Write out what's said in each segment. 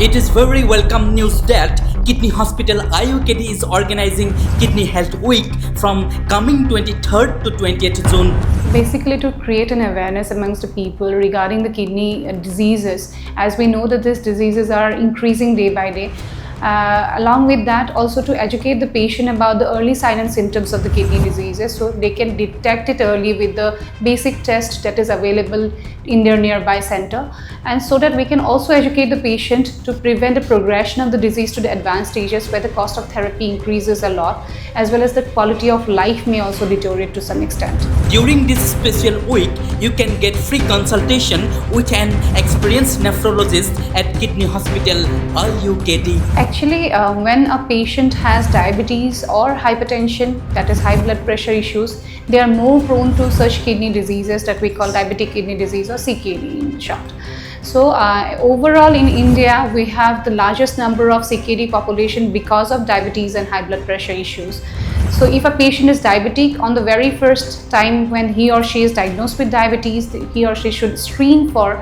It is very welcome news that Kidney Hospital iUKD is organizing Kidney Health Week from coming 23rd to 20th June. Basically to create an awareness amongst the people regarding the kidney diseases, as we know that these diseases are increasing day by day. Along with that, also to educate the patient about the early signs and symptoms of the kidney diseases so they can detect it early with the basic test that is available in their nearby center, and so that we can also educate the patient to prevent the progression of the disease to the advanced stages where the cost of therapy increases a lot, as well as the quality of life may also deteriorate to some extent. During this special week, you can get free consultation with an experienced nephrologist at Kidney Hospital iUKD. Actually, when a patient has diabetes or hypertension, that is high blood pressure issues, they are more prone to such kidney diseases that we call diabetic kidney disease or CKD in short. So overall in India, we have the largest number of CKD population because of diabetes and high blood pressure issues. So if a patient is diabetic, on the very first time when he or she is diagnosed with diabetes, he or she should screen for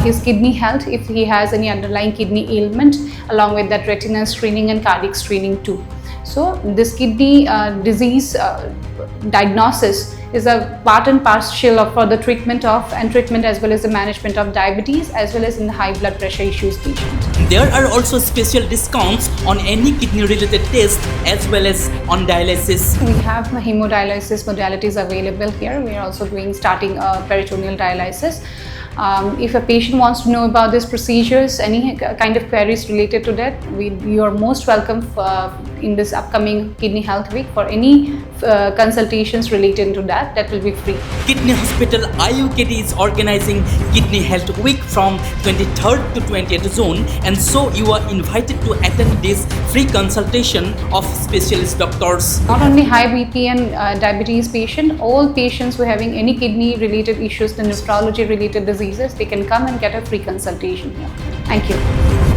his kidney health if he has any underlying kidney ailment, along with that retinal screening and cardiac screening too. So this kidney disease diagnosis is a part and parcel for the treatment as well as the management of diabetes as well as in the high blood pressure issues patient. There are also special discounts on any kidney related test as well as on dialysis. We have hemodialysis modalities available here. We are also starting peritoneal dialysis. If a patient wants to know about these procedures, any kind of queries related to that, you are most welcome in this upcoming Kidney Health Week for any consultations related to that. That will be free. Kidney Hospital iUKD is organizing Kidney Health Week from 23rd to 20th June, and so you are invited to attend this free consultation of specialist doctors. Not only high BP and diabetes patient, all patients who are having any kidney related issues, the nephrology related diseases, they can come and get a free consultation here. Thank you.